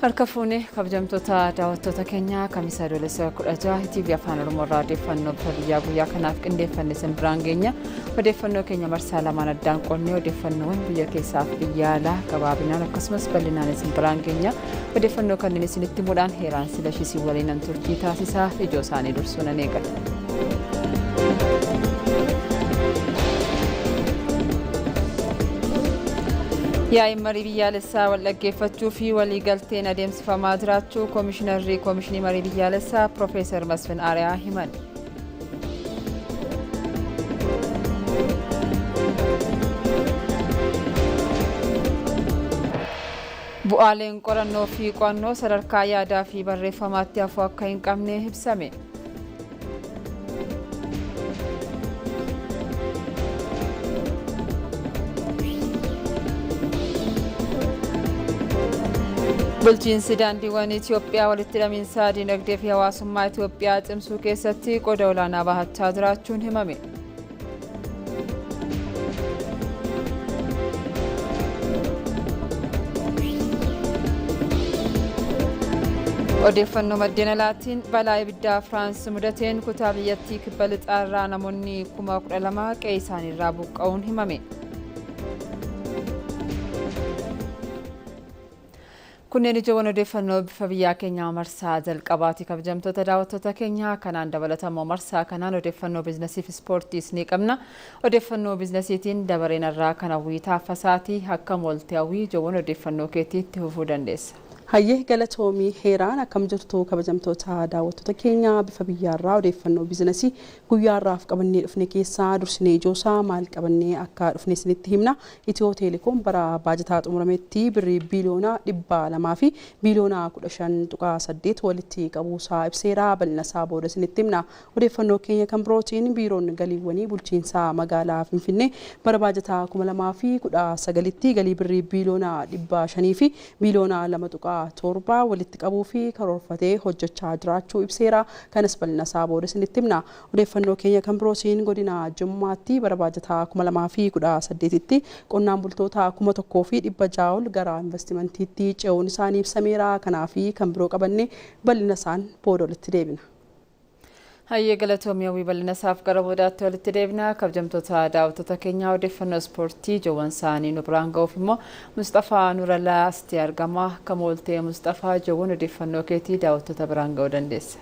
Harka fuunee kabajamtoota daawwattoota keenyaa kamisaa Adoolessa 16 Etv Afaan Oromoo irraa odeeffannoo bifa biyyaa guyyaa kanaaf qindeeffanne sin biraan geenya. Odeeffannoo keenya marsaa lamaan addaan qonnee odeeffannoowwan biyya keessaa fi biyya alaa gabaabinaan akkasumas bal'inaan sin biraan geenya. Odeeffannoo kanneen isinitti himuudhaan heeraan silashii waliin turtii taasisaa ijoo isaanii dursuun nan eegala. Yaa'ii marii biyyaalessaa wal dhaggeeffachuu fi waliigalteen adeemsifamaa jiraachuu Koomishinii marii biyyaalessaa Profeesar Masfin Ariyaa himan. Bu'aaleen qorannoo fi qo'annoo sadarkaa yaadaa fi barreeffamaatti hafuu akka hin qabne ibsame. Bulchiinsi daandiiwwan Itoophiyaa walitti hidhamiinsa dinagdee fi hawaasummaa Itoophiyaa cimsuu keessatti qooda olaanaa bahachaa jiraachuun himame. Odeeffannoo maddeen alaatiin balaa ibiddaa Firaans mudateen kutaa biyyattii kibba lixaarraa namoonni 12,000 qe'ee isaaniirraa buqqa'uun himame. Kunneen ijoowwan odeeffannoo bifa biyyaa keenyaa marsaa jalqabaati kabajamtoota daawwattoota keenyaa kanaan dabalatamoo marsaa kanaan odeeffannoo biizinasii fi ispoortiis ni qabna. Odeeffannoo biizinasiitiin dabareen irraa kan hawwii taaffasaati akka mooltee hawwii ijoowwan odeeffannoo keetiitti hufuu dandeessa. Hayyee galatoomii heeraan akkam jirtu kabajamtoota daawwattoota keenyaa bifa biyyaarraa odeeffannoo biizinasii guyyaarraaf qabannee dhufne keessaa dursinee ijoosaa maal qabannee akka dhufne isinitti himna. Itiyoo Telecom bara baajataa xumurametti birrii biiliyoona 200 fi biiliyoona 15.8 walitti qabuusaa ibseera. Bal'inasaa booda isinitti himna. Odeeffannoo keenya kan birootiin biiroon galiiwwanii bulchiinsaa magaalaa Finfinnee bara baajataa 2019tti galii birrii biiliyoona 500 fi biiliyoona 2 torba walitti qabuu fi karoorfatee hojjechaa jiraachuu ibseera. Kanas bal'inasaa booda isinitti himna. Odeeffannoo keenya kan birootiin godina Jimmaatti bara baajataa 2018tti qonnaan bultoota 1,600 ol gara investimentiitti ce'uun isaanii ibsameera. Kanaaf kan biroo qabanne bal'inasaan booda walitti deebina. Hayyee galatoomii hawwii bal'inasaaf gara boodaatti walitti deebina. Kabajamtoota daawwattoota keenyaa odeeffannoo ispoortii ijoowwan isaanii nu biraan ga'uuf immoo Mustafaa Nurallaa asitti argama. Akka mooltee Mustafaa ijoowwan odeeffannoo keetii daawwattoota biraan ga'uu dandeessa.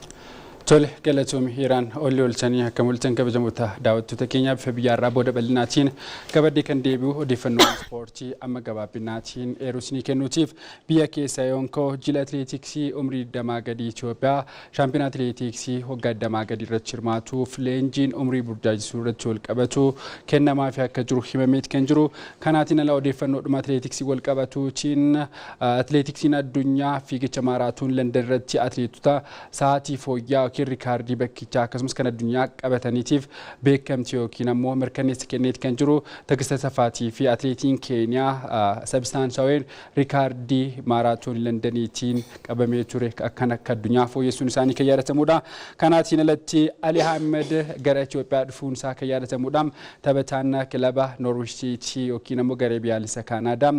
Tole galatoomii heeraan olli olchanii akka moolteen kabajamoota daawwattoota keenyaa bifa biyyaarraa booda bal'inaatiin gabaddee kan deebi'u odeeffannoo ispoortii amma gabaabinaatiin eeruus ni kennuutiif biyya keessa yoonkoo jila atileetiksii umrii 20 gadii Itoophiyaa shaampiyoona atileetiksii waggaa 20 gadii irratti hirmaatuuf leenjiin umrii burjaajisuu irratti wal qabatu kennamaa fi akka jiru himameet kan jiru. Kanaatiin ala odeeffannoodhuma atileetiksii wal qabatuutiin atileetiksiin addunyaa fiigicha maaraatoon London irratti atileetota sa'aatii fooyyaa riikaardii bakkichaa akkasumas kan addunyaa qabataniitiif beekamtii yookiin ammoo mirkaneessa kenneet kan jiru Taagista Safaatii fi atileetiin Keeniyaa Sabsaansaween riikaardii maaraatoon Londoniitiin qabamee ture akkan akka addunyaa fooyyessuun isaanii kan yaadatamudha. Kanaatiin alatti Ali Ahmed gara Itoophiyaa dhufuun isaa kan yaadatamudha. Taphataan kilaba Norwich City yookiin ammoo garee biyyaalessa Kaanaadaa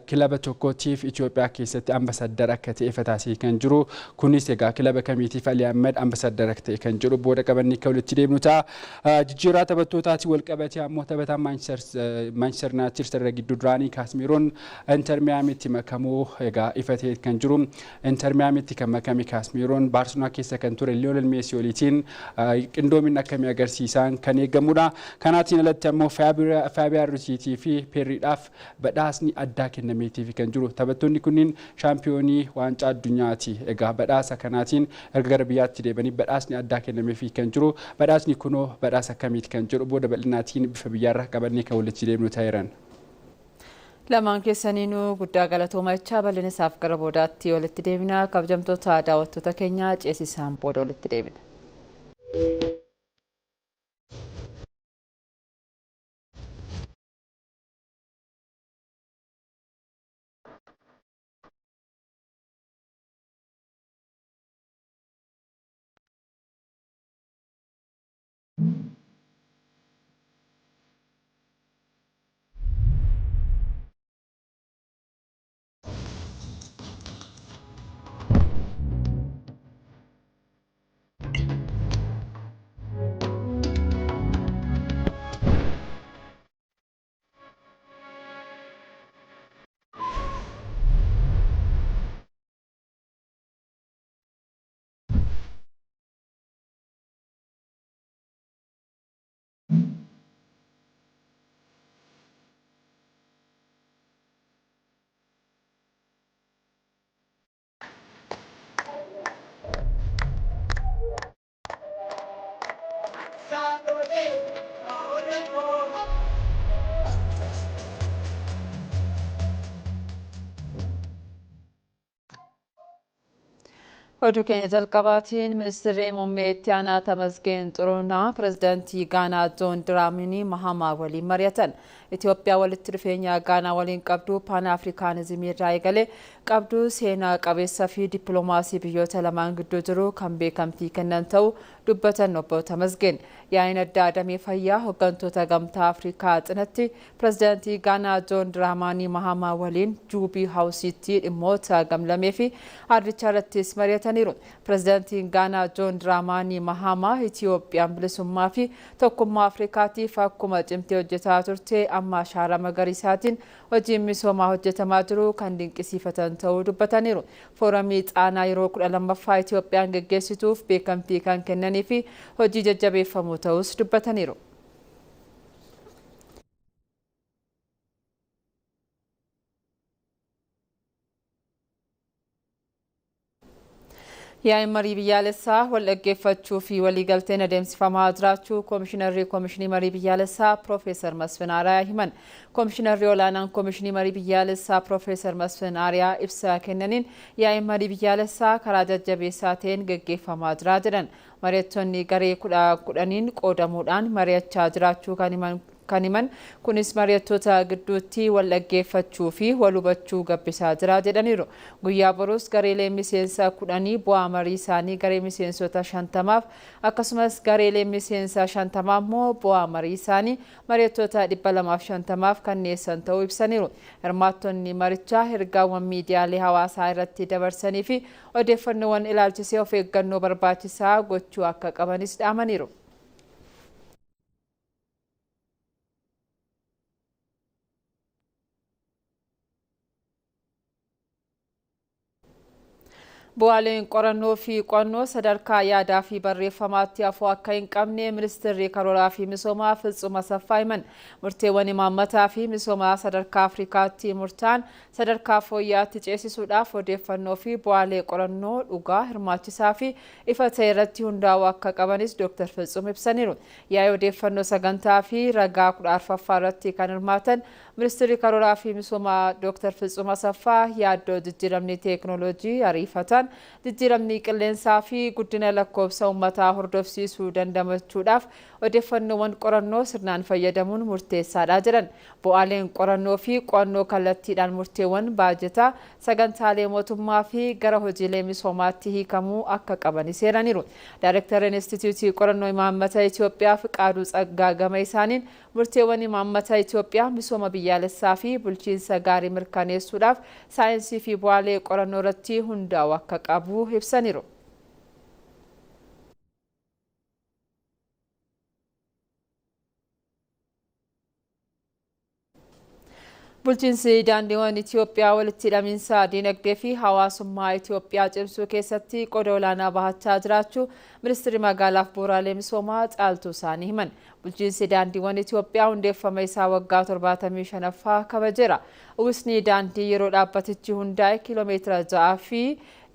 kilaba tokkootiif Itoophiyaa keessatti ambaasaadara akka ta'e taasisee kan jiru. Kunis egaa kilaba kamiitiif Ali Ahmed ambaasaadara akka ta'e kan jiru booda qabannee kan walitti deemnu ta'a. Jijjiirraa taphattootaatti wal qabatee ammoo taphataan Manchester United irra gidduu duraanii Kaasmiroon Inter Miyaamiitti makamuu egaa ifatee kan jiru. Inter Miyaamiitti kan makame Kaasmiroon Baarselonaa keessa kan ture Lionel Messi waliin qindoominni akkamii agarsiisan kan eegamudha. Kanaatiin alatti ammoo Faabiyaa Ruusiitii fi Peerriidhaaf badhaasni addaa kennameetiif kan jiru. Taphattoonni kunniin shaampiyoonii waancaa addunyaati. Egaa badhaasa kanaatiin erga gara biyyaatti deebanii badhaasni addaa kennameefii kan jiru. Badhaasni kunoo badhaasa akkamiiti kan jedhu booda bal'inaatiin bifa biyyaarraa qabannee kan walitti deemnu ta'eeran. Lamaan keessaniinuu guddaa galatoomaa bal'inasaaf gara boodaatti walitti deebina. Kabajamtoota daawwattoota keenyaa ceesisaan booda walitti deebina. Oduu keenya jalqabaatiin ministeerri muummee itti aanaa Tamasgeen Xuruunaa pirezidaantii Gaanaa Joon Diraamanii Mahamaa waliin mari'atan. Itoophiyaa walitti dhufeenya Gaanaa waliin qabdu Paan Afrikaanizimii irraa eegalee qabdu seenaa qabeessa fi dippiloomaasii biyyoota lamaan gidduu jiru kan beekamtii kennan ta'uu dubbatan obbo Tamasgeen. Yaa'in adda damee fayyaa hooggantoota gamtaa Afrikaa cinatti pirezidaantii Gaanaa Joon Diraamanii Mahamaa waliin Juubii Haawusiitti dhimmoota gamlamee fi hardicha irrattis mari'ataniiru. Pirezidaantiin Gaanaa Joon Diraamanii Mahamaa Itoophiyaan bilisummaa fi tokkummaa Afrikaatiif akkuma cimtee hojjetaa turte amma ashaaraa magariisaatiin hojiin misoomaa hojjetamaa jiru kan dinqisiifatan ta'uu dubbataniiru. Foorumii Xaanaa yeroo 12ffaa Itoophiyaan geggeessituuf beekamtii kan kennanii fi hojii jajjabeeffamuu ta'us dubbataniiru. Yaa'in marii biyyaalessaa wal dhaggeeffachuu fi waliigalteen adeemsifamaa jiraachuu Koomishinarrii Marii Biyyaalessaa Piroofeesar Masfin Aariyaa himan. Koomishinarrii olaanaan Koomishinii Marii Biyyaalessaa Piroofeesar Masfin Aariyaa ibsa kennaniin yaa'in marii biyyaalessaa karaa jajjabeessaa ta'een gaggeeffamaa jira jedhan. Mari'attoonni garee kudhaniin qoodamuudhaan mari'achaa jiraachuu kan himan kunis mari'attoota gidduutti wal dhaggeeffachuu fi wal hubachuu gabbisaa jira jedhaniiru. Guyyaa boruus gareelee miseensa 10 bu'aa marii isaanii garee miseensota 50f akkasumas gareelee miseensa 50 immoo bu'aa marii isaanii mari'attoota 250f kanneessan ta'uu ibsaniiru. Hirmaattonni marichaa ergaawwan miidiyaalee hawaasaa irratti dabarsanii fi odeeffannoowwan ilaalchisee of eeggannoo barbaachisaa gochuu akka qabanis dhaamaniiru. Bu'aaleen qorannoo fi qo'annoo sadarkaa yaadaa fi barreeffamaatti hafuu akka hin qabne ministeerri karooraa fi misoomaa Fitsum Asaffaa himan. Murteewwan imaammataa fi misoomaa sadarkaa Afrikaatti murtaan sadarkaa fooyyaatti ceesisuudhaaf odeeffannoo fi bu'aalee qorannoo dhugaa hirmaachisaa fi ifa ta'e irratti hundaa'uu akka qabanis Dr. Fitsum ibsaniiru. Yaa'ii odeeffannoo sagantaa fi ragaa 14ffaa irratti kan hirmaatan ministeerri karooraa fi misoomaa Dr. Fitsum Asaffaa yaaddoo jijjiiramni teekinooloojii ariifatan jijjiiramni qilleensaa fi guddina lakkoofsa uummataa hordofsiisuu dandamachuudhaaf odeeffannoowwan qorannoo sirnaan fayyadamuun murteessaadha jedhan. Bu'aaleen qorannoo fi qo'annoo kallattiidhaan murteewwan baajetaa sagantaalee mootummaa fi gara hojiilee misoomaatti hiikamuu akka qaban seeraniiru. Daayireektarri Inistituutii Qorannoo Imaammata Itoophiyaa Fiqaaduu Tsaggaa gama isaaniin murteewwan imaammata Itoophiyaa misooma biyyaalessaa fi bulchiinsa gaarii mirkaneessuudhaaf saayinsii fi bu'aalee qorannoo irratti hundaa'uu akka qabu ibsaniiru. Bulchiinsi daandiiwwan Itoophiyaa walitti hidhamiinsa dinagdee fi hawaasummaa Itoophiyaa cimsuu keessatti qooda olaanaa bahachaa jiraachuu ministeerri magaalaaf bu'uuraalee misoomaa caaltuu isaanii himan. Bulchiinsi daandiiwwan Itoophiyaa hundeeffama isaa waggaa 75ffaa kabajeera. Uwwisni daandii yeroo dhaabbatichi hundaa'e kiiloomeetira 6 fi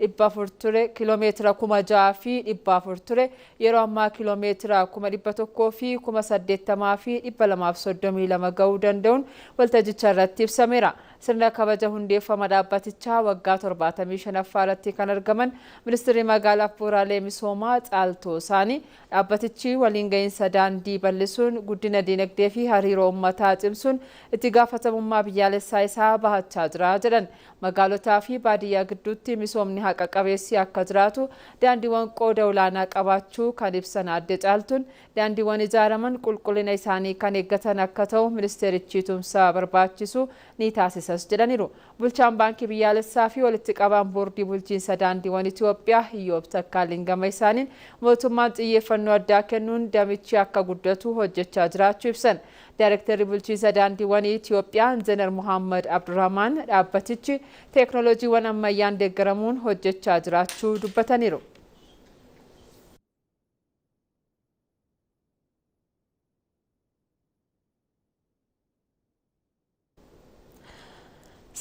400 ture, kiiloomeetira 6,000 fi 400 ture, yeroo ammaa kiiloomeetira 1,100 fi 80,000 fi 232 ga'uu danda'uun waltajjicha irratti ibsameera. Sirna kabaja hundeeffama dhaabbatichaa waggaa 75ffaa irratti kan argaman ministeerri magaalaaf bu'uuraalee misoomaa caaltuu isaanii dhaabbatichi waliin ga'iinsa daandii bal'isuun guddina dinagdee fi hariiroo uummataa cimsuun itti gaafatamummaa biyyaalessaa isaa bahachaa jira jedhan. Magaalotaa fi baadiyyaa gidduutti misoomni haqa qabeessi akka jiraatu daandiiwwan qooda olaanaa qabaachuu kan ibsan adde caaltuun daandiiwwan ijaaraman qulqullina isaanii kan eeggatan akka ta'u ministeerichi tumsa barbaachisu ni taasisas jedhaniiru. Bulchaan baankii biyyaalessaa fi walitti qabaan boordii bulchiinsa daandiiwwan Itoophiyaa Iyyoob Takkaalin gama isaaniin mootummaan xiyyeeffannoo addaa kennuun damichi akka guddatu hojjechaa jiraachuu ibsan. Daayireektarri bulchiinsa daandiiwwan Itoophiyaa Injiinar Muhammad Abdurrahmaan dhaabbatichi teekinooloojiiwwan ammayyaan deeggaramuun hojjechaa jiraachuu dubbataniiru.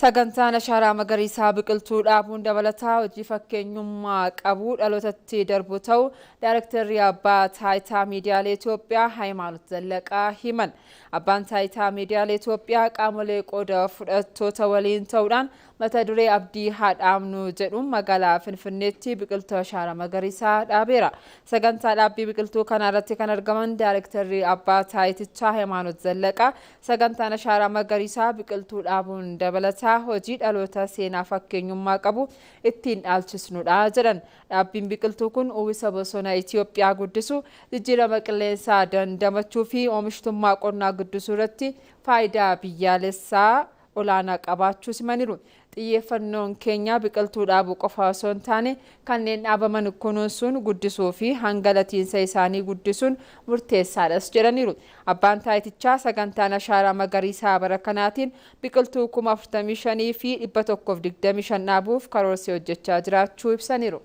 Sagantaan ashaaraa magariisaa biqiltuu dhaabuun dabalataa hojii fakkeenyummaa qabu dhalootatti darbu ta'uu Daayireektarri Abbaa Taayitaa Miidiyaalee Itoophiyaa Hayimaanot Zallaqaa himan. Abbaan Taayitaa Miidiyaalee Itoophiyaa qaamolee qooda fudhattoota waliin ta'uudhaan mata duree abdii haadhaamnu jedhuun magaalaa Finfinneetti biqiltuu ashaara magariisaa dhaabeera. Sagantaa dhaabbii biqiltuu kana irratti kan argaman Daayirektarri Abbaa Taayitichaa Hayimaanoot Zallaqaa sagantaan ashaara magariisaa biqiltuu dhaabuun dabalataa hojii dhaloota seenaa fakkeenyummaa qabu ittiin dhaalchisnudha jedhan. Dhaabbiin biqiltuu kun uwwisa bosona Itoophiyaa guddisu, jijjiirama qilleensaa dandamachuu fi oomishtummaa qonnaa guddisuu irratti faayidaa biyyaalessaa olaanaa qabaachuu simaniiru. Xiyyeeffannoon keenya biqiltuu dhaabuu qofa osoo hin taane kanneen dhaabaman kunuunsuun guddisuu fi hangalatiinsa isaanii guddisuun murteessaadhas jedhaniiru. Abbaan Taayitichaa sagantaan ashaaraa magariisaa bara kanaatiin biqiltuu 45,000 fi 125 dhaabuuf karoorsee hojjechaa jiraachuu ibsaniiru.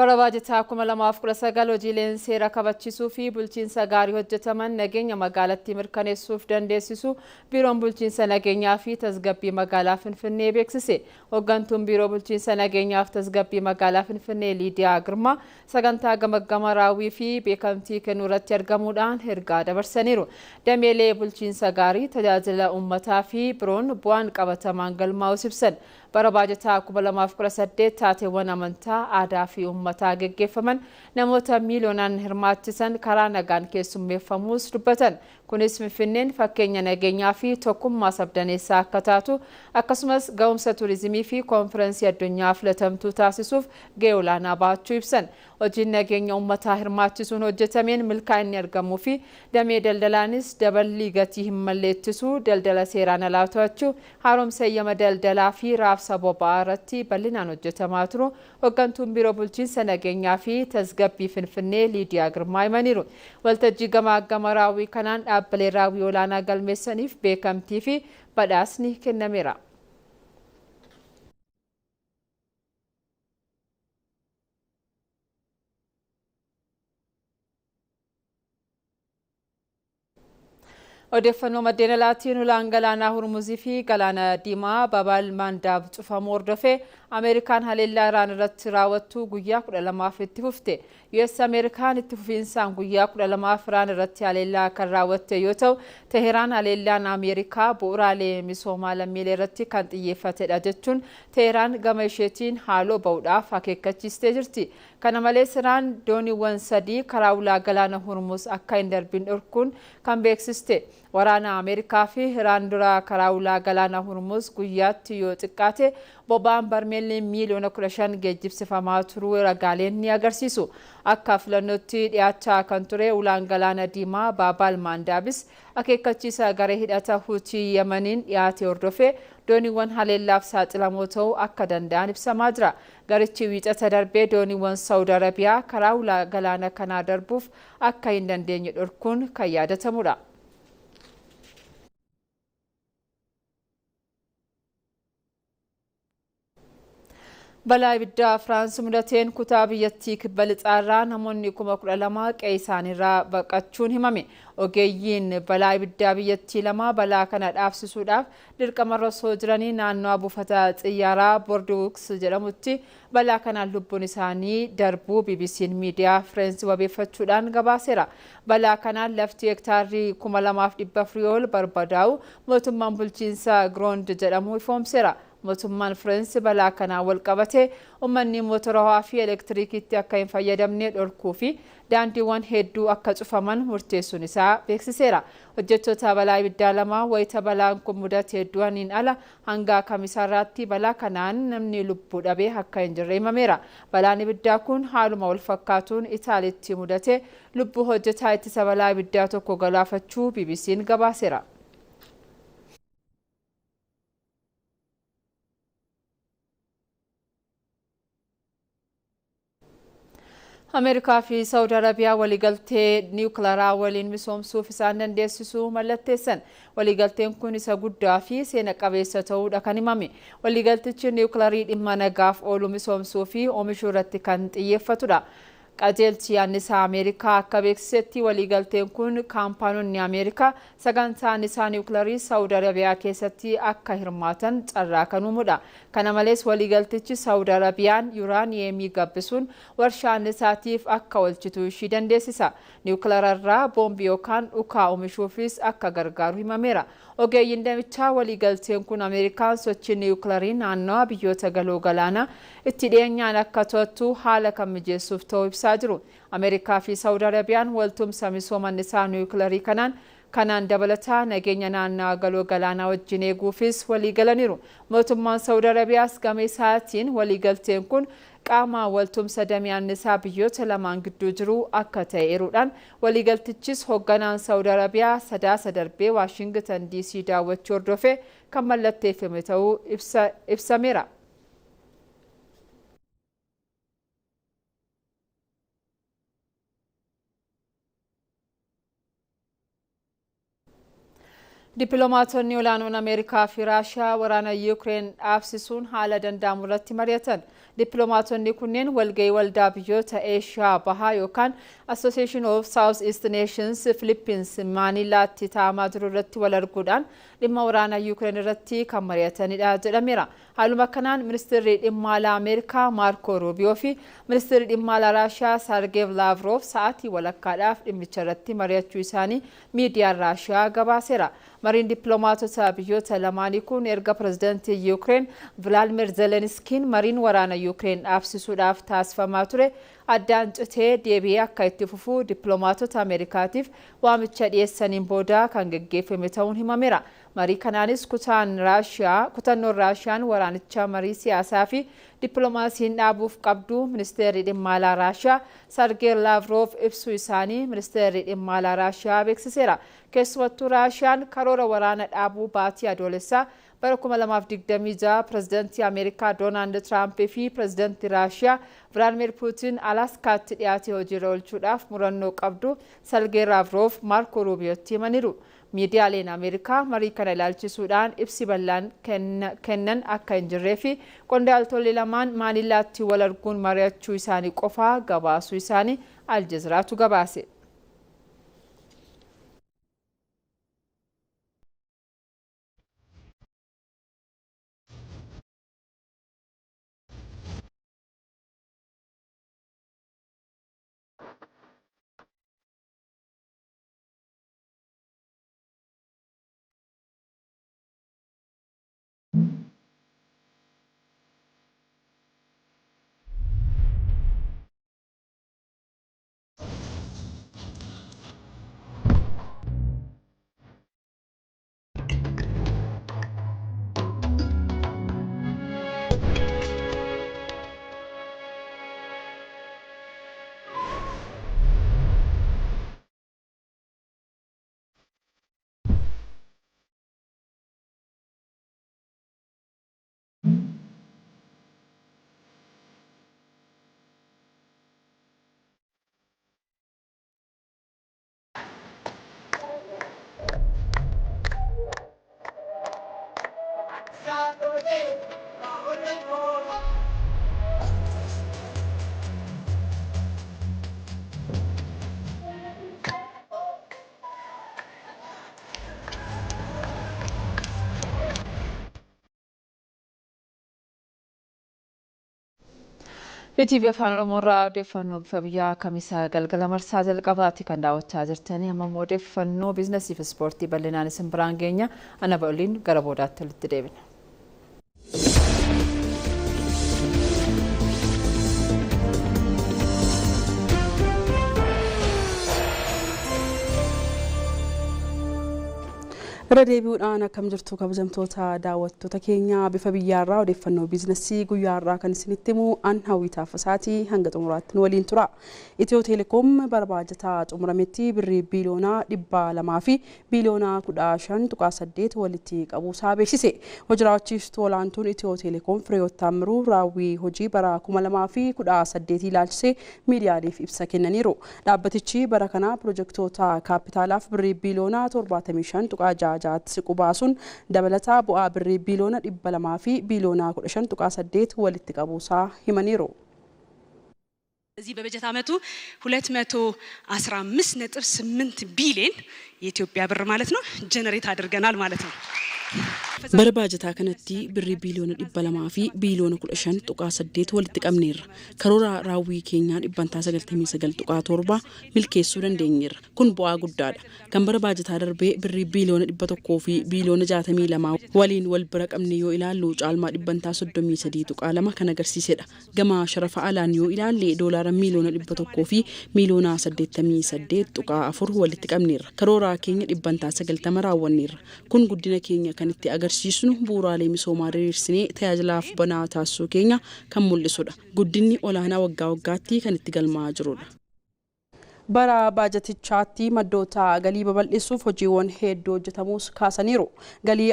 Bara baajataa 2019 hojiileen seera kabachiisuu fi bulchiinsa gaarii hojjetaman nageenya magaalattii mirkaneessuuf dandeessisu biiroon bulchiinsa nageenyaa fi tasgabbii magaalaa Finfinnee beeksise. Hooggantuun biiroo bulchiinsa nageenyaa fi tasgabbii magaalaa Finfinnee Liidiyaa Girmaa sagantaa gamaggama raawwii fi beekamtii kennuu irratti argamuudhaan ergaa dabarsaniiru. Dameelee bulchiinsa gaarii tajaajila uummataa fi biroon bu'aan qabatamaan galmaa'us ibsan. Bara baajataa 2018 taateewwan amantaa aadaa fi uummataa geggeeffaman namoota miiliyoonaan hirmaachisan karaa nagaan keessummeeffamuus dubbatan. Kunis Finfinneen fakkeenya nageenyaa fi tokkummaa sabdaneessaa akka taatu akkasumas ga'umsa turizimii fi konferensii addunyaa filatamtuu taasisuuf gahee olaanaa baachuu ibsan. Hojiin nageenya uummataa hirmaachisuun hojjetameen milkaa'inni argamuu fi damee daldalaanis daballii gatii hin malleettisuu, daldala seeraan alaa to'achuu, haaromsa eeyyama daldalaa fi raabsa boba'aa irratti bal'inaan hojjetamaa turu hooggantuun biiroo bulchiinsa nageenyaa fi tasgabbii Finfinnee Liidiyaa Girmaa himaniiru. Waltajjii gamaagama raawwii kanaan dhaabbilee raawwii olaanaa galmeessaniif beekamtii fi badhaasni kennameera. Odeeffannoo maddeen alaatiin ulaan galaanaa Hurmuzii fi galaana Diimaa Baabal Mandaab cufamuu hordofee Ameerikaan haleellaa Iraan irratti raawwattu guyyaa 12 itti fufte. US Ameerikaan itti fufiinsaan guyyaa 12 Iraan irratti haleellaa kan raawwatte yoo ta'u, Teheraan haleellaan Ameerikaa bu'uuraalee misoomaa lammiilee irratti kan xiyyeeffatedha jechuun Teheraan gama isheetiin haaloo ba'uudhaaf akeekkachiistee jirti. Kana malees Iraan dooniiwwan 3 karaa ulaa galaana Hurmuz akka hin darbin dhorkuun kan beeksiste. Waraana Ameerikaa fi Iraan dura karaa ulaa galaana Hurmuz guyyaatti yoo xiqqaate boba'aan barmeelli miiliyoona 15 geejjibsifamaa turuu ragaaleen ni agarsiisu. Akka filannootti dhiyaachaa kan ture ulaan galaana Diimaa Baabal Mandaabis akeekkachiisa garee hidhata Huutii Yemeniin dhiyaate hordofee dooniiwwan haleellaaf saaxilamoo ta'uu akka danda'an ibsamaa jira. Garichi wiixata darbee dooniiwwan Saawudi Arabiyaa karaa ulaa galaana kanaa darbuuf akka hin dandeenye dhorkuun kan yaadatamudha. Balaa ibiddaa Firaansi mudateen kutaa biyyattii kibba lixaarraa namoonni 12,000 qe'ee isaaniirraa baqachuun himame. Ogeeyyiin balaa ibiddaa biyyattii lama balaa kana dhaabsisuudhaaf dirqamarra osoo jiranii naannoo buufata xiyyaaraa Bordeaux jedhamutti balaa kanaan lubbuun isaanii darbuu BBC'n miidiyaa Fireensi wabeeffachuudhaan gabaaseera. Balaa kanaan lafti hektaarri 2,400 ol barbadaa'u mootummaan bulchiinsa Giroond jedhamu ifoomseera. Mootummaan Fireensi balaa kanaan wal qabatee uummanni motora ho'aa fi elektiriikiitti akka hin fayyadamne dhorkuu fi daandiiwwan hedduu akka cufaman murteessuun isaa beeksiseera. Hojjettoota balaa ibiddaa lamaa wayita balaan kun mudate hedduuniin ala hanga kamisaarraatti balaa kanaan namni lubbuu dhabee akka hin jirre himameera. Balaan ibiddaa kun haaluma wal fakkaatuun Itaaliitti mudate lubbuu hojjetaa ittisa balaa ibiddaa tokko galaafachuu BBC'n gabaaseera. Ameerikaa fi Saawudi Arabiyaa waliigaltee niwukilaraa waliin misoomsuuf isaan dandeessisuu mallatteessan. Waliigalteen kun isa guddaa fi seena qabeessa ta'uudha kan himame. Waliigaltichi niwukilarii dhimma nagaaf oolu misoomsuu fi oomishuu irratti kan xiyyeeffatudha. Qajeelchi annisaa Ameerikaa akka beeksisetti waliigalteen kun kaampaanonni Ameerikaa sagantaa annisaa niwukilarii Saawud Arabiyaa keessatti akka hirmaatan carraa kan uumudha. Kana malees waliigaltichi Saawud Arabiyaan yuuraaniyeemii gabbisuun warshaa annisaatiif akka oolchitu ishii dandeessisa. Niwukilararraa boombii yookaan dhukaa oomishuufis akka gargaaru himameera. Ogeeyyiin damichaa waliigalteen kun Ameerikaan sochii niwukilarii naannawaa biyyoota galoo galaanaa itti dhiyeenyaan akka to'attu haala kan mijeessuuf ta'uu ibsaa jiru. Ameerikaa fi Saawud Arabiyaan waltumsa misooma annisaa niwukilarii kanaan dabalataa nageenya naannawaa galoo galaanaa wajjin eeguufis waliigalaniiru. Mootummaan Saawud Arabiyaas gama isaatiin waliigalteen kun qaama waltumsa damee annisaa biyyoota lamaan gidduu jiru akka ta'e eeruudhaan waliigaltichis hoogganaan Saawud Arabiyaa sadaasa darbee Waashingtan DC daawwachuu hordofee kan mallatteeffame ta'uu ibsameera. Dippiloomaatonni olaanoon Ameerikaa fi Raashiyaa waraana Yuukireen dhaabsisuun haala danda'amu irratti mari'atan. Dippiloomaatonni kunneen walgahii waldaa biyyoota Eeshiyaa bahaa yookaan Association of South East Nations Philippines Maanilaatti taa'amaa jiru irratti wal arguudhaan dhimma waraana Yuukireen irratti kan mari'atanidha jedhameera. Haaluma kanaan ministeerri dhimma alaa Ameerikaa Maarko Ruubiyoo fi ministeerri dhimma alaa Raashiyaa Sergey Lavrov sa'aatii walakkaadhaaf dhimmicha irratti mari'achuu isaanii miidiyaan Raashiyaa gabaaseera. Mariin dippiloomaatota biyyoota lamaanii kun erga pirezidaantii Yuukireen Vladimir Zelenskiin mariin waraana Yuukireen dhaabsisuudhaaf taasifamaa ture addaan citee deebi'ee akka itti fufuu dippiloomaatota Ameerikaatiif waamicha dhiyeessaniin booda kan gaggeeffame ta'uun himameera. Marii kanaanis kutannoon Raashiyaan waraanicha marii siyaasaa fi dippiloomaasiin dhaabuuf qabdu ministeerri dhimma alaa Raashiyaa Sergey Lavrov ibsuu isaanii ministeerri dhimma alaa Raashiyaa beeksiseera. Keessumattuu Raashiyaan karoora waraana dhaabuu baatii Adoolessaa bara 2026 pirezidaantii Ameerikaa Doonaald Tiraamp fi pirezidaantii Raashiyaa Vladimir Puutiin Alaaskaatti dhiyaatee hojiirra oolchuudhaaf murannoo qabdu Sergey Lavrov Maarko Ruubiyootti himaniiru. Miidiyaaleen Ameerikaa marii kana ilaalchisuudhaan ibsi bal'aan kennan akka hin jirree fi qondaaltonni lamaan Maanilaatti wal arguun mari'achuu isaanii qofaa gabaasuu isaanii Aljeeziraatu gabaase. Etv Afaan Oromoo irraa odeeffannoo bifa biyyaa kamisaa galgala marsaa jalqabaatti kan daawwachaa jirtanii amma immoo odeeffannoo biizinasii fi ispoortii bal'inaan isin biraan geenya ana ba'uliin gara boodaatti walitti deebina. Irra deebi'uudhaan akkam jirtu kabajamtoota daawwattoota keenya bifa biyyaarraa odeeffannoo biizinasii guyyaarraa kan isinitti himu an hawwitaaf isaatii hanga xumuraatti nu waliin tura. Itiyoo Telecom bara baajataa xumurametti birrii biiliyoonaa 200 fi biiliyoonaa 15.8 walitti qabuusaa beeksise. Hojii raawwachiiftuu olaantuun Itiyoo Telecom Fireewoot Taammiruu raawwii hojii bara 2018 ilaalchisee miidiyaaleef ibsa kennaniiru. Dhaabbatichi bara kana pirojektoota kaapitaalaaf birrii biiliyoonaa 75.6 siqu baasuun dabalataa bu'aa birrii biiliyoona 200 fi biiliyoona 15.8 walitti qabuusaa himaniiru. እዚህ በበጀት ዓመቱ 215.8 ቢሊዮን የኢትዮጵያ ብር ማለት ነው ጀነሬት አድርገናል ማለት ነው። በረባጀታ ከነቲ ብሪ ቢሊዮን 200 fi ቢሊዮን 15.8 ወልት ቀምኔር ከሮራ ራዊ ኬኛ 199.7 ሚልኬሱ ደንደኝር ኩን ቦአ ጉዳዳ ከም በረባጀታ ደርቤ ብሪ ቢሊዮን 100 fi ቢሊዮን 62 ወሊን ወልብረ ቀምኔዮ ኢላሉ ጫልማ 133.2 ከነገርሲሴዳ ገማ ሸረፈ አላንዮ ኢላሌ ዶላር ሚሊዮን 100 fi ሚሊዮን 88.4 ወልት ቀምኔር ከሮራ ኬኛ 190 ተመራወኒር ኩን ጉዲነ ኬኛ ከንቲ agarsiisnu bu'uuraalee misoomaa diriirsinee tajaajilaaf banaa taasisuu keenya kan mul'isudha. Guddinni olaanaa waggaa waggaatti kan itti galmaa'aa jirudha. Bara baajatichaatti maddoota galii babal'isuuf hojiiwwan hedduu hojjetamuus kaasaniiru. Galii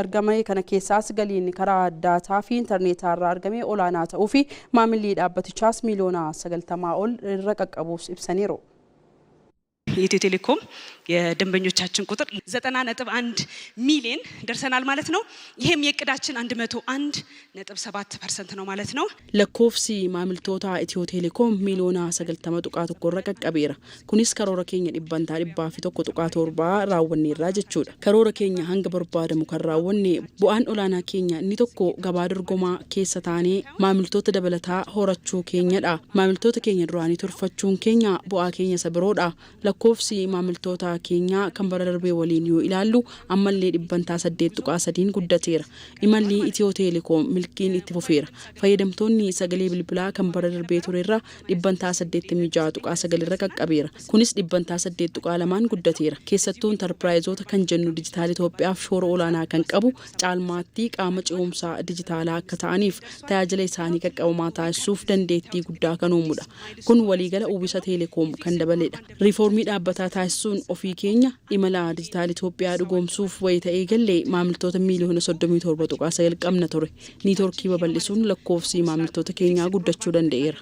argame kana keessaas galiin karaa daataa fi intarneetaa irraa argame olaanaa ta'uu fi maamilli dhaabbatichaas miiliyoona 90 ol irra qaqqabuus ibsaniiru. የኢትዮ ቴሌኮም የደንበኞቻችን ቁጥር 90.1 ሚሊዮን ደርሰናል ማለት ነው። ይሄም የቅዳችን 101.7% ነው ማለት ነው። ለኮፍሲ ማምልቶታ ኢትዮ ቴሌኮም ሚሊዮና 90 ጡቃት ቆረ ቀቀቤራ ኩኒስ ከሮረ ኬኛ ዲባንታ ዲባፊ ቶኮ ጡቃት ወርባ ራወኔ ራጀቹዳ ከሮረ ኬኛ ሃንገ በርባደሙ ከራወኔ ቡአን ኦላና ኬኛ ኒ ቶኮ ገባድርጎማ ኬሰታኔ ማምልቶታ ደበለታ ሆራቹ ኬኛዳ ማምልቶታ ኬኛ ዱራኒ ቱርፋቹን ኬኛ ቡአ ኬኛ ሰብሮዳ ለኮፍሲ ማምልቶታ ኬኛ ከንበረ ደርቤ ወሊን ዩ ኢላሉ አመሌ ዲባንታ 8.3 ጉዳቴራ ኢማሊ ኢትዮ ቴሌኮም milkiin itti fufeera fayyadamtoonni sagalee bilbilaa kan bara darbee turerra 8.6 irra qaqqabeera kunis 8.2 guddateera keessattuu enterprise kan jennu dijitaal Itoophiyaaf shoora olaanaa kan qabu caalmaatti qaama ce'umsaa dijitaalaa akka ta'aniif tajaajila isaanii qaqqabamaa taasisuuf dandeettii guddaa kan uumudha kun waliigala uwwisa Telecom kan dabaleedha riiformii dhaabbataa taasisuun ofii keenya imala dijitaal Itoophiyaa dhugoomsuuf wayii ta'ee gallee maamiltoota miiliyoona 37.9 qabna ture ኒትወርኪ በበልሱን ለኮፍሲ ማምልቶተ ኬኛ ጉዳቹ ደንደኤራ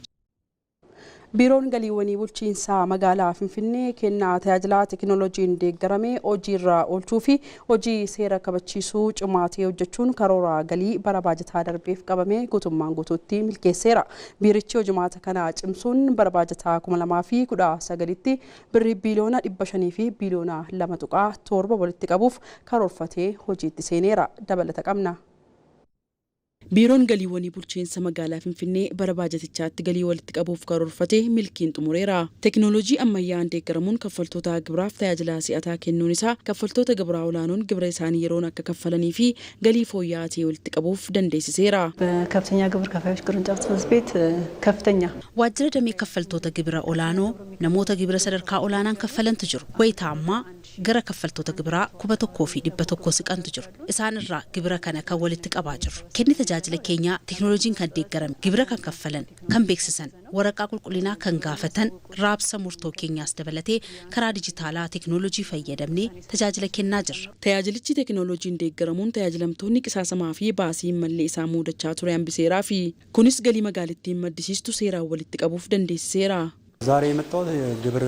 ቢሮን ገሊወኒ ቡልቺንሳ መጋላ ፍንፍኔ ኬና ታያጅላ ቴክኖሎጂን ደገረሜ ኦጂራ ኦልቹፊ ኦጂ ሴራ ከበቺሱ ጭማቴ ወጀቹን ከሮራ ገሊ በረባጀታ ደርቤፍ ቀበሜ ጉቱማን ጉቱቲ ሚልኬሴራ ቢሪቺ ኦጅማተ ከና ጭምሱን በረባጀታ ኩመለማፊ ኩዳ ሰገሊቲ ብሪ ቢሊዮና 500 ፊ ቢሊዮና ለመጡቃ ቶርበ ወልቲ ቀቡፍ ከሮርፈቴ ሆጂቲ ሴኔራ ደበለተ ቀምና ቢሮን ገሊወኒ ቡልቺንሳ መጋላ ፍንፍኔ በረባጀቲቻት ገሊ ወልት ቀቡፍ ከሮርፈቴ ሚልኪን ጥሙሬራ ቴክኖሎጂ አማያ እንደገረሙን ከፈልቶታ ግብራፍ ታያጅላ ሲአታ ከኑኒሳ ከፈልቶታ ግብራ ውላኑን ግብረ ኢሳኒ የሮን አከከፈለኒ ፊ ገሊ ፎያቴ ወልት ቀቡፍ ደንዴሲሴራ በከፍተኛ ግብር ከፋዮች ቅርንጫፍ ጽሕፈት ቤት ከፍተኛ ዋጅረ ደሜ ከፈልቶታ ግብራ ኦላኖ ነሞታ ግብረ ሰደርካ ኦላናን ከፈለን ትጅሩ ወይታማ ገረ ከፈልቶታ ግብራ ኩበተኮ ፊ ዲበተኮ ስቀን ትጅሩ ኢሳንራ ግብረ ከነ ከወልት ቀባጅሩ ከኒ tajaajila keenya teknooloojiin kan deeggaram gibira kan kaffalan kan beeksisan waraqaa qulqullinaa kan gaafatan raabsa murtoo keenyaas dabalatee karaa dijitaalaa teknooloojii fayyadamnee tajaajila kennaa jirra. Tajaajilichi teknooloojiin deeggaramuun tajaajilamtoonni qisaasamaa fi baasii mallee isaa muudachaa ture hambiseeraa fi kunis galii magaalittiin maddisiistu seeraan walitti qabuuf dandeessiseera. ዛሬ የመጣው ግብር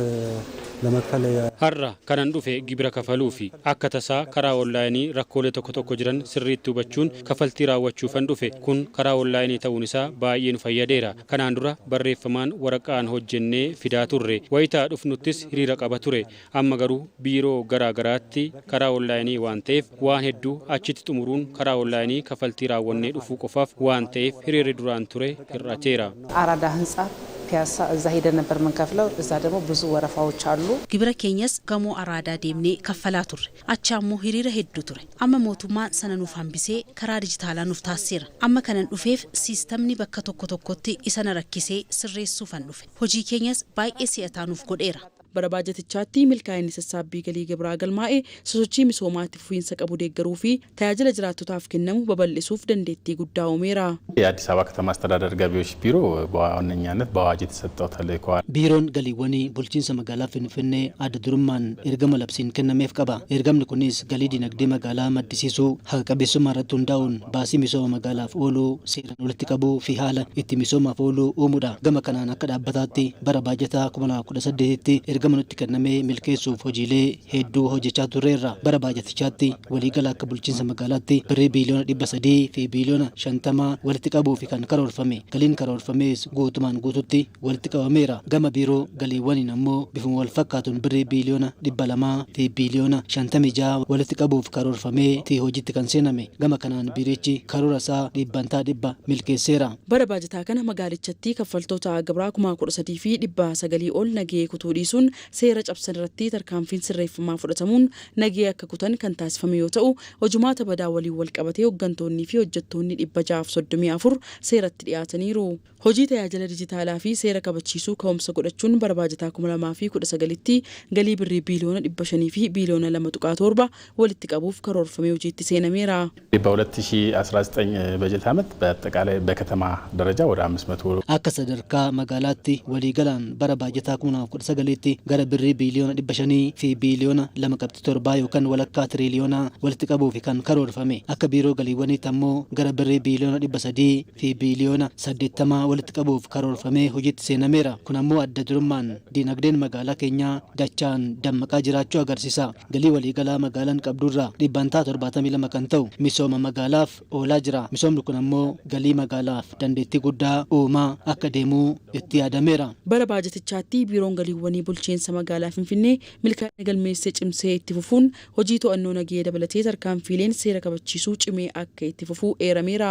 ለመክፈል ሀራ ከነን ዱፌ ግብረ ከፈሉፊ አከተሳ ከራ ኦንላይኒ ረኮሌ ተኮ ጅረን ስሪቱ በቹን ከፈልቲ ራወቹ ፈንዱፌ ኩን ከራ ኦንላይኒ ተውንሳ ባየኑ ፈየዴራ ከናንዱራ በሬፈማን ወረቃን ሆጀኔ ፊዳቱሬ ወይታ ዱፍኑትስ ሂሪራ ቀበቱሬ አመገሩ ቢሮ ገራገራቲ ከራ ኦንላይኒ ዋንቴፍ ዋን ሄዱ አቺት ጥሙሩን ከራ ኦንላይኒ ከፈልቲ ራወኔ ዱፉ ቆፋፍ ዋንቴፍ ሂሪሪ ዱራን ቱሬ ይራቴራ አራዳ ህንጻ ፒያሳ እዛ ሄደን ነበር መንከፍለው እዛ ደግሞ ብዙ ወረፋዎች አሉ ግብረ ኬኛስ ገሞ አራዳ ዴምኔ ከፈላቱር አቻሞ ሂሪረ ሄዱ ቱር አመ ሞቱማ ሰነኑ ፋምቢሴ ከራ ዲጂታላ ኑፍ ታሲር አመ ከነን ዱፌፍ ሲስተምኒ በከቶኮ ቶኮቲ ኢሰነ ረኪሴ ስሬሱ ፈንዱፍ ሆጂ ኬኛስ ባይኤ ሲያታኑፍ ጎዴራ በረባጀቲቻቲ ሚልካይኒ ሰሳቢ ገሊ ግብራ ገልማኤ ሶሶቺ ሚሶማቲ ፉይንሰ ቀቡ ደገሩ ፊ ታያጅለ ጅራቱታፍ ከነሙ በበልሱፍ ደንዴቲ ጉዳው ሜራ የአዲስ አበባ ከተማ አስተዳደር ገቢዎች ቢሮ በዋነኛነት በአዋጅ የተሰጠው ተልእኮዋል ቢሮን ገሊወኒ ቡልቺንሰ መጋላ ፍንፍኔ አድዱርማን ኤርገመ ለብሲን ከነሜፍ ቀባ ኤርገምኒ ኩኒስ ገሊ ዲነግዴ መጋላ መድሲሱ ሀቀቤሱ ማረቱ እንዳውን ባሲ ሚሶማ መጋላፍ ኦሉ ሴረን ወልቲ ቀቡ ፊ ሀለ ኢቲ ሚሶማ ፎሉ ኡሙዳ ገመ ከናን አከዳበታቲ በረባጀታ ኩመና ኩደሰደቲ ergama nutti kennamee milkeessuuf hojiilee hedduu hojjechaa turreerra. Bara baajatichaatti waliigala akka bulchiinsa magaalaatti birrii biiliyoona 300 fi biiliyoona 50 walitti qabuuf kan karoorfame. Galiin karoorfamees guutumaan guututti walitti qabameera. Gama biiroo galiiwwaniin ammoo bifuma wal fakkaatuun birrii biiliyoona 200 fi biiliyoona 56 walitti qabuuf karoorfamee fi hojiitti kan seename. Gama kanaan biirichi karoora isaa dhibbantaa dhibba milkeesseera. Bara baajataa kana magaalichatti kaffaltoota gibraa 13,000 fi 900 ol nagee kutuu dhiisuun seera cabsan irratti tarkaanfiin sirreeffamaa fudhatamuun nagee akka kutan kan taasifame yoo ta'u, hojumaata badaa waliin wal qabatee hooggantoonni fi hojjettoonni 634 seeratti dhiyaataniiru. Hojii tajaajila dijitaalaa fi seera kabachiisuu ka'umsa godhachuun bara baajataa 2019tti galii birrii biiliyoona 500 fi biiliyoona 2.7 walitti qabuuf karoorfamee hojiitti seenameera. በ2019 በጀት ዓመት በአጠቃላይ በከተማ ደረጃ ወደ 500 akka sadarkaa magaalaatti waliigalaan bara baajataa 2019tti gara birrii biiliyoona 500 fi biiliyoona 2.7 yookaan walakkaa tiriliyoona walitti qabuuf kan karoorfame. Akka biiroo galiiwwaniitti ammoo gara birrii biiliyoona 300 fi biiliyoona 80 walitti qabuuf karoorfamee hojiitti seenameera. Kun ammoo adda durummaan diinagdeen magaalaa keenyaa dachaan dammaqaa jiraachuu agarsiisa. Galii waliigalaa magaalaan qabdurraa dhibbantaa 72 kan ta'u misooma magaalaaf oolaa jira. Misoomni kun ammoo galii magaalaaf dandeettii guddaa uumaa akka deemuu itti yaadameera. Bara baajatichaatti biiroon galiiwwanii bulchiinsa magaalaa Finfinnee milkaa'ina galmeessee cimsee itti fufuun hojii to'annoo nagee dabalatee tarkaanfiileen seera kabachiisuu cimee akka itti fufuu eerameera.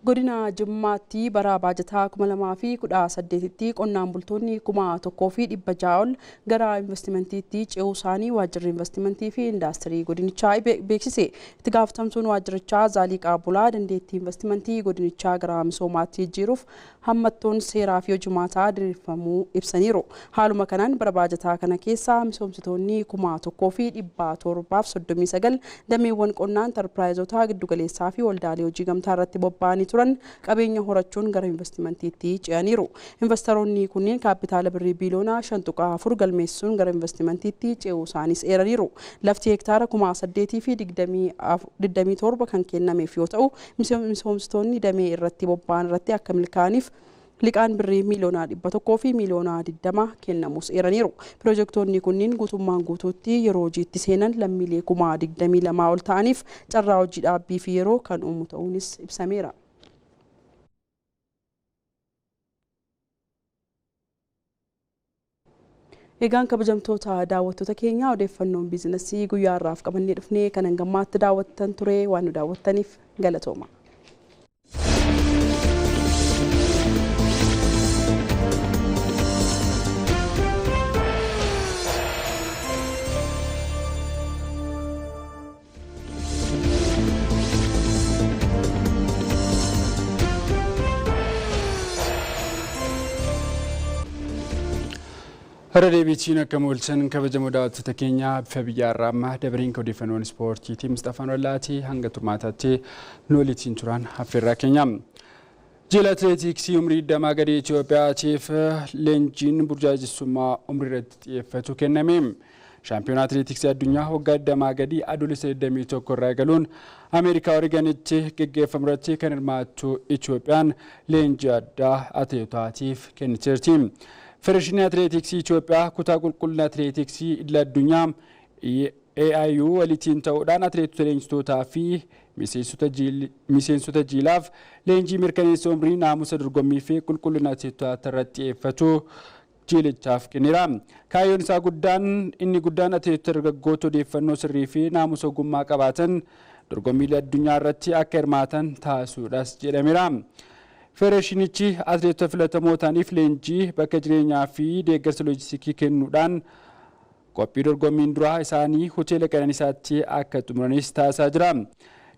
Godina Jimmaatti bara baajataa 2018tti qonnaan bultoonni 1,600 ol gara investimentiitti ce'uu isaanii waajjirri investimentii fi indaastirii godinichaa beeksise. Itti gaafatamtuun waajjirichaa Zaaliqaa Bulaa dandeettii investimentii godinichaa gara misoomaatti jijjiiruuf hammattoon seeraa fi hojimaataa diriirfamuu ibsaniiru. Haaluma kanaan bara baajataa kana keessa misoomsitoonni 1,739 dameewwan qonnaa intarpiraayizotaa giddugaleessaa fi waldaalee hojii gamtaa irratti bobba'anii turan qabeenya horachuun gara investimentiitti ce'aniiru. Investoroonni kunneen kaapitaala birrii biiliyoona 5.4 galmeessuun gara investimentiitti ce'uu isaaniis eeraniiru. Lafti hektaara 8,000 fi 27 kan kennameef yoo ta'u, misoomsitoonni damee irratti bobba'an irratti akka milkaa'aniif liqaan birrii miiliyoona 100 fi miiliyoona 20 kennamus eeraniiru. Piroojektonni kunneen guutummaan guutuutti yeroo hojiitti seenan lammiilee 22,000 ol ta'aniif carraa hojii dhaabbii fi yeroo kan uumu ta'uunis ibsameera. Egaan kabajamtoota daawwattoota keenya odeeffannoon biizinasii guyyaa irraaf qabannee dhufnee kan hangammaatti daawwattan ture waan nu daawwattaniif galatooma. Har'a deebiitiin akka mul'atan kabajamoo daawwattoota keenya bifa biyyaarraa amma dabareen odeeffannoon ispoortiitii Mustafaan Wallaati hanga turmaataatti nu waliin turan affeerraa keenya. Jila atileetiksii umrii 20 gadii Itoophiyaatiif leenjiin burjaajessummaa umrii irratti xiyyeeffatu kenname. Shaampiyoonaa atileetiksii addunyaa waggaa 20 gadii Adoolessa 21 irraa eegaluun Ameerikaa Oreegonitti gaggeeffamu irratti kan hirmaattu Itoophiyaan leenjii addaa atileetotaatiif kenniteerti. Federeeshinii atileetiksii Itoophiyaa kutaa qulqullina atileetiksii idil addunyaa AIU walitiin ta'uudhaan atileetota leenjitootaa fi miseensota jilaaf leenjii mirkaneessa umrii naamusa dorgommii fi qulqullina atileetotaa irratti xiyyeeffatu jilichaaf kenneera. Kaayyoon isaa inni guddaan atileetota dargaggoota odeeffannoo sirrii fi naamusa ogummaa qabaatan dorgommii addunyaa irratti akka hirmaatan taasisuudhaas jedhameera. Federeeshinichi atileetota filatamootaaniif leenjii bakka jireenyaa fi deeggarsa loojistikii kennuudhaan qophii dorgommiin duraa isaanii hoteela Qananiisaatti akka xumuranis taasisaa jira.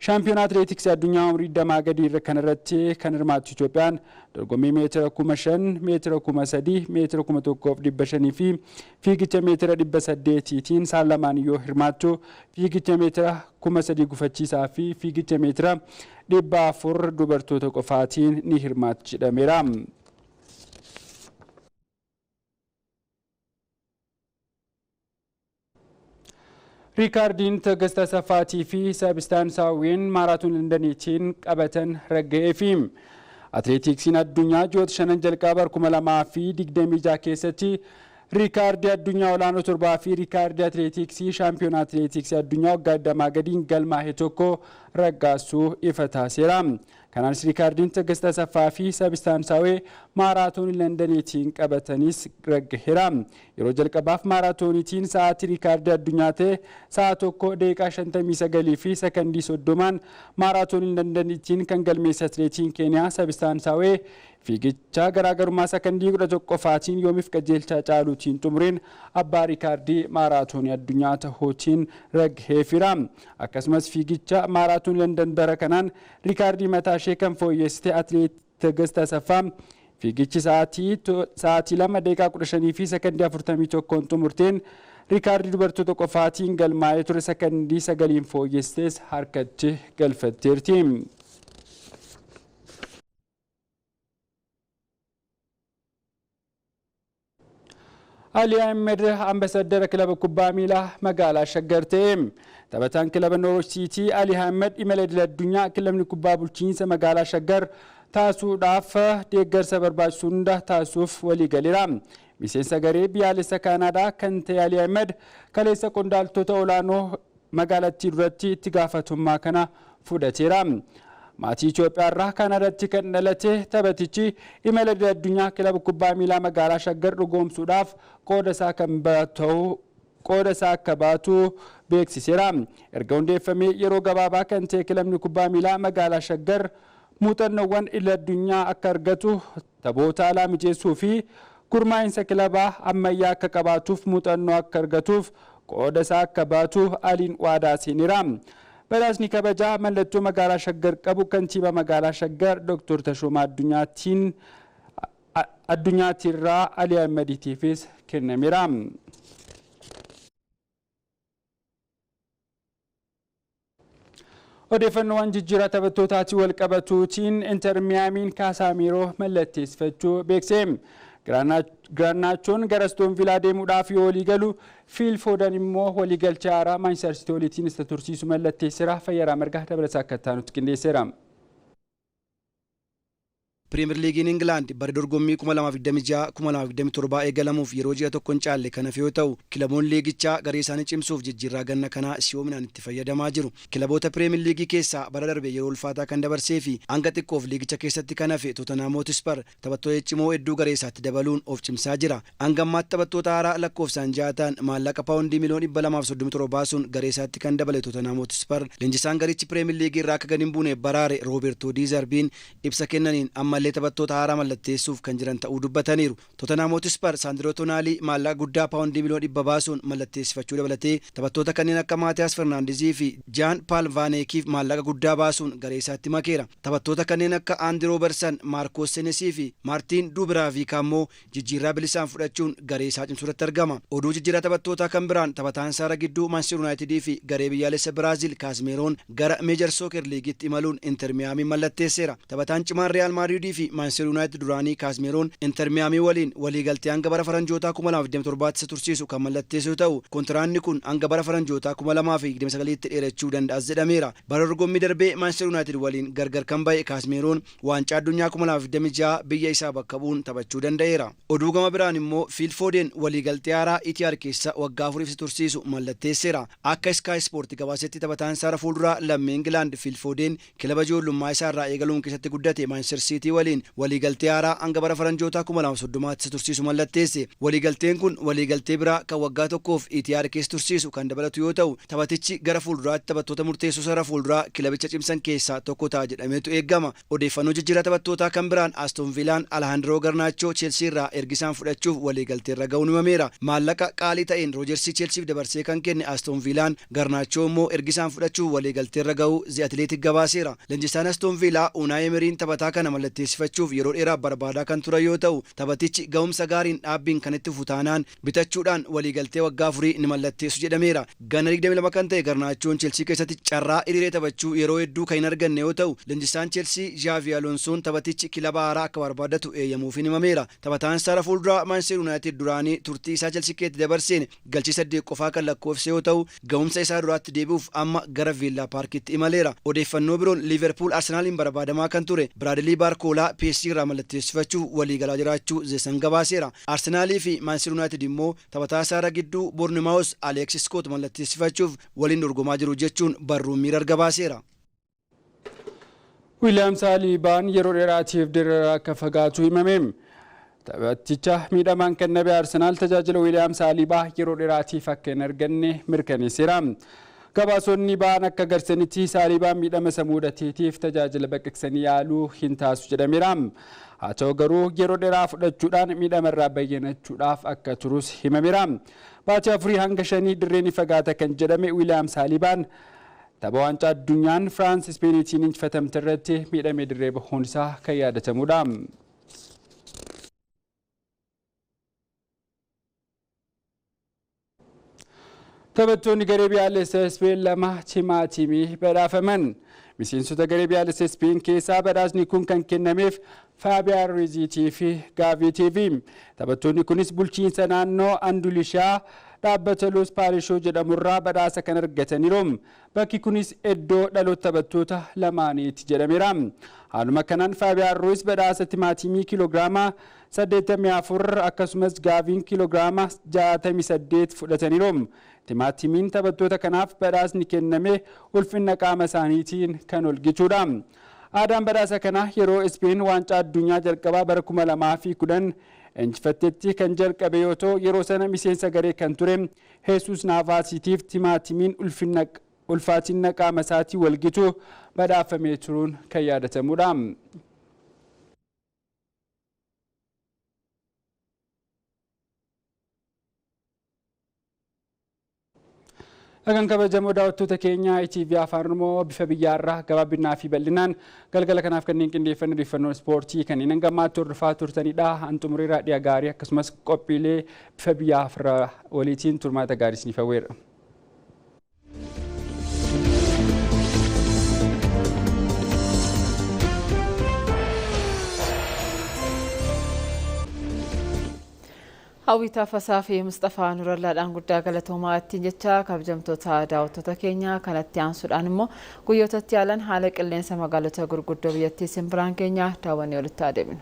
Shaampiyoonaa atileetiksii addunyaa umrii 20 gadii kanarratti kan hirmaattu Itoophiyaan dorgommii meetira 5,000, meetira 3,000, meetira 1,500 fi fiigicha meetira 800tiin saan lamaan yoo hirmaattu fiigicha meetira 3,000 gufachiisaa fi fiigicha meetira 400 dubartoota qofaatiin ni hirmaatti jedhameera. Riikaardiin Taaggastaa Safaatii fi Sabistaan Saawwiin maaraatoon Londaniitiin qabatan ragga'eefi atileetiksiin addunyaa ji'oota 5 jalqaba 2026 keessatti riikaardii addunyaa olaanoo torbaa fi riikaardii atileetiksii shaampiyoonaa atileetiksii addunyaa waggaa 20 gadiin galmaa'e tokko raggaasuu ifa taasiseera. Kanaanis riikaardiin Teggesta Asaffaa fi Sabistaansaawee maaraatoonii Londaniitiin qabatanis raggaheera. Yeroo jalqabaaf maaraatooniitiin sa'aatii riikaardii addunyaa ta'e sa'a 1 daqiiqaa 59 fi sekondii 30 maaraatoonii Londaniitiin kan galmeesse atileetiin Keeniyaa Sabistaansaawee fiigicha garaagarummaa sekondii 11 qofaatiin yoomiif qajeelchaa caaluutiin xumureen abbaa riikaardii maaraatoonii addunyaa ta'uutiin raggaheefira. Akkasumas fiigicha maaraatoonii London bara kanaan riikaardii mataa ishee kan fooyyessite atileet Teggesta Asaffaa fiigichi sa'aatii 2 daqiiqaa 15 fi sekondii 41 xumurteen riikaardii dubartoota qofaatiin galmaa'ee ture sekondii 9 fooyyessitees harkatti galfatteerti. Ali Ahmed ambassadara kilaba kubbaa miilaa magaalaa Shaggar ta'e. Taphataan kilaba Norwich City Ali Ahmed imala idil addunyaa kilabni kubbaa bulchiinsa magaalaa Shaggar taasisuudhaaf deeggarsa barbaachisu hunda taasisuuf walii galeera. Miseensa garee biyyaalessa Kaanaadaa kan ta'e Ali Ahmed kaleessa qondaaltota olaanoo magaalattii duratti itti gaafatummaa kana fudhateera. Maatii Itoophiyaa irraa Kaanaadaatti kan dhalate taphatichi imala idil addunyaa kilaba kubbaa miilaa magaalaa Shaggar dhugoomsuudhaaf qooda isaa akka baatu beeksiseera. Erga hundeeffamee yeroo gabaabaa kan ta'e kilabni kubbaa miilaa magaalaa Shaggar muuxannoowwan idil addunyaa akka argatu taphoota alaa mijeessuu fi gurmaa'insa kilabaa ammayyaa akka qabaatuuf muuxannoo akka argatuuf qooda isaa akka baatu Aliin waadaa seeneera. Badhaasni kabajaa mallattoo magaalaa Shaggar qabu kantiibaa magaalaa Shaggar Dr. Tashoomaa Addunyaatiirraa Ali Ahmediitiifis kennameera. Odeeffannoowwan jijjiirraa taphattootaatti wal qabatuutiin Inter Miyaamiin Kaasaamiiroo mallatteessifachuu beekse. Giraanaachoon gara Aston Villaa deemuudhaaf yoo walii galu Phil Foden immoo waliigalcha haaraa Manchester City waliin isa tursiisu mallatteesseera. Fayyaraa Margaa dabalataa akka taanutti qindeesseera. Premier League in England bara dorgommii 2026-2027 eegalamuuf yeroo ji'a tokkoon caalle kan hafe yoo ta'u kilaboon liigichaa garee isaanii cimsuuf jijjiirraa ganna kanaa si'oominaan itti fayyadamaa jiru. Kilaboota Premier League keessaa bara darbe yeroo ulfaataa kan dabarsee fi hanga xiqqoof liigicha keessatti kan hafe Tottenham Hotspur taphattoota cimoo hedduu garee isaatti dabaluun of cimsaa jira. Hanga ammaatti taphattoota haaraa lakkoofsaan 6 ta'an maallaqa paawundii miliyoona 237 baasuun garee isaatti kan dabale Tottenham Hotspur leenjisaan garichi Premier League irraa akka gadi hin buune baraare Roberto Di Zerbiin ibsa kennaniin ammallee taphattoota haaraa mallatteessuuf kan jiran ta'uu dubbataniiru. Tottenham Hotspur Sandro Tonali maallaqa guddaa paawundii miliyoona 100 baasuun mallatteessifachuu dabalatee taphattoota kanneen akka Maatiyaas Fernandezii fi Jaan Paal Vaaneekiif maallaqa guddaa baasuun garee isaatti makeera. Taphattoota kanneen akka Andy Robertson, Marcos Senesi fi Martin Dubravka immoo jijjiirraa bilisaan fudhachuun garee isaa cimsuurratti argama. Oduu jijjiirraa taphattoota kan biraan taphataan saara gidduu Manchester United fi garee biyyaalessa Biraazil Casemiro gara Major Soccer League'itti imaluun Inter Miami mallatteesseera. Taphataan cimaan Real Madrid fi Manchester United duraanii Casemiro Inter Miami waliin waliigaltee hanga bara faranjootaa 2027 isa tursiisu kan mallatteessu ta'u kontiraanni kun hanga bara faranjootaa 2029 tti dheerachuu danda'as jedhameera. Bara dorgommii darbee Manchester United waliin gargar kan ba'e Casemiro waancaa addunyaa 2026 biyya isaa bakka bu'uun taphachuu danda'eera. Oduu gama biraan immoo Phil Foden waliigaltee haaraa Etihad keessa waggaa 4 isa tursiisu mallatteesseera. Akka Sky Sport gabaasetti taphataan saara fuulduraa lammii England Phil Foden kilaba ijoollummaa isaa irraa eegaluun keessatti guddate Manchester City waliin waliigaltee haaraa hanga bara faranjootaa 2030 isa tursiisu mallatteesse. Waliigalteen kun waliigaltee biraa kan waggaa tokkoof Etihad keessa tursiisu kan dabalatu yoo ta'u taphatichi gara fuulduraatti taphattoota murteessoo saara fuulduraa kilabicha cimsan keessaa tokko ta'a jedhameetu eegama. Odeeffannoo jijjiirraa taphattootaa kan biraan Aston Villaan Alejandro Garnacho Chelsea irraa ergisaan fudhachuuf waliigaltee irra ga'uun himameera. Maallaqa qaalii ta'een Roojersii Chelseaf dabarsee kan kenne Aston Villaan Garnacho immoo ergisaan fudhachuuf waliigaltee irra ga'uu The Athletic gabaaseera. Leenjisaan Aston Villaa Unai Emery'n taphataa kana mallatteessifachuuf yeroo dheeraa barbaadaa kan ture yoo ta'u taphatichi ga'umsa gaariin dhaabbiin kan itti futaanaan bitachuudhaan waliigaltee waggaa 4 ni mallatteessu jedhameera. Ganna 22 kan ta'e Garnaachoon Chelsea keessatti carraa hiriiree taphachuu yeroo hedduu kan hin arganne yoo ta'u leenjisaan Chelsea Xavi Alonsoon taphatichi kilaba haaraa akka barbaadatu eeyyamuuf himameera. Taphataan saara fuulduraa Manchester United duraanii turtii isaa Chelsea keessatti dabarseen galchii 8 qofaa kan lakkoofse yoo ta'u ga'umsa isaa duraatti deebi'uuf amma gara Villa Parkitti imaleera. Odeeffannoo biroon Liverpool Arsenaliin barbaadamaa kan ture Bradley Barcola oolaa PSG irraa mallatteessifachuuf waliigalaa jiraachuu zeesan gabaaseera. Arsenaalii fi Manchester United immoo taphataa isaara gidduu Bournemouth Alexis Scott mallatteessifachuuf waliin dorgomaa jiru jechuun barruun Mirror gabaaseera. William Saliibaan yeroo dheeraatiif dirra akka fagaatu himame. Taphaticha miidhamaan kenname Arsenaal tajaajila William Saliibaa yeroo dheeraatiif akka hin arganne mirkaneesseera. Gabaasonni ba'an akka agarsiisanitti Saliibaan miidhama samuudateetiif tajaajila baqaqsanii yaaluu hin taasisu jedhameera. Haa ta'u garuu yeroo dheeraa fudhachuudhaan miidhamarraa bayyanachuudhaaf akka turus himameera. Baatii 4 hanga 5 dirreen fagaata kan jedhame William Saliibaan tapha waancaa addunyaan Firaans Ispeeniitiin injifatamte irratti miidhamee dirree bahuun isaa kan yaadatamudha. Taphattoonni garee biyyaalessaa Ispeen lama timaatimii badhaafaman. Miseensota garee biyyaalessaa Ispeen keessaa badhaasni kun kan kennameef Faabiyaan Ruiziitii fi Gaavitiifi. Taphattoonni kunis bulchiinsa naannoo Andulishaa dhaabbata Los Paarishoo jedhamurraa badhaasa kan argataniiru. Bakki kunis iddoo dhaloota taphattoota lamaaniiti jedhameera. Haaluma kanaan Faabiyaan Ruiz badhaasa timaatimii kiiloogiraama 84 akkasumas Gaaviin kiiloogiraama 68 fudhataniiru. Timaatimiin taphattoota kanaaf badhaasni kenname ulfina qaama isaaniitiin kan olgichuudha. Aadaan badhaasa kana yeroo Ispeen waancaa addunyaa jalqabaa bara 2010 injifattetti kan jalqabe yoo ta'u yeroo sana miseensa garee kan ture Jesus Navasitiif timaatimiin ulfaatina qaama isaatii walgitu badhaafamee turuun kan yaadatamudha. Agan kabajamoo daawwattoota keenya Etv Afaan Oromoo bifa biyyaarraa gabaabinaa fi bal'inaan galgala kanaaf kanneen qindeeffannoo odeeffannoo ispoortii kanneen gammaatti hordofaa turtanidha. Xumurii raadiyoo gaarii akkasumas qophiilee bifa biyyaarraa waliitiin turmaata gaarii isiniif hawweera. Hawwitaa Fasaa fi Mustafaa Nurallaadhaan guddaa galatoomaa ittiin jecha kabajamtoota daawwattoota keenya kanatti aansuudhaan immoo guyyootatti yaalan haala qilleensa magaalota gurguddoo biyyattii simbiraan keenya daawwannee walitti adeemnu.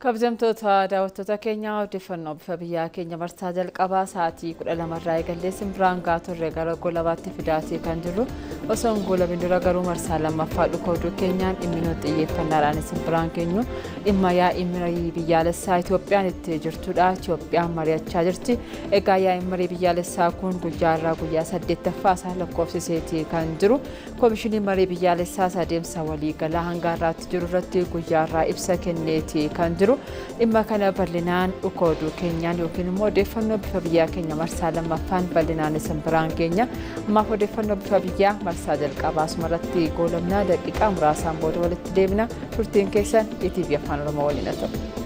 kabajamtoota daawwattoota keenya odeeffannoo bifa biyyaa keenya marsaa jalqabaa sa'aatii 12 irraa eegalee simbiraan gaatorree gara golabaatti fidaatee kan jiru osoo golabin dura garuu marsaa lammaffaa dhukooduu keenyaan dhimminoo xiyyeeffannaadhaan simbiraan keenyu dhimma yaa'ii marii biyyaalessaa Itoophiyaan itti jirtudha. Itoophiyaan mari'achaa jirti. Egaa yaa'ii marii biyyaalessaa kun guyyaarraa guyyaa 8ffaa isaa lakkoofsiseetii kan jiru. Komishinii marii biyyaalessaa adeemsa waliigalaa hanga har'aatti jiru irratti guyyaarraa ibsa kenneetii kan jiru. Dhimma kana bal'inaan dhukooduu keenyaan yookiin immoo odeeffannoo bifa biyyaa keenya marsaa lammaffaan bal'inaan simbiraan keenya ammaaf odeeffannoo bifa biyyaa marsaa jalqabaa asumarratti goolabnaa daqiiqaa muraasaan booda walitti deebina. Turtiin keessan Etv Afaan Oromoo waliin haa ta'u.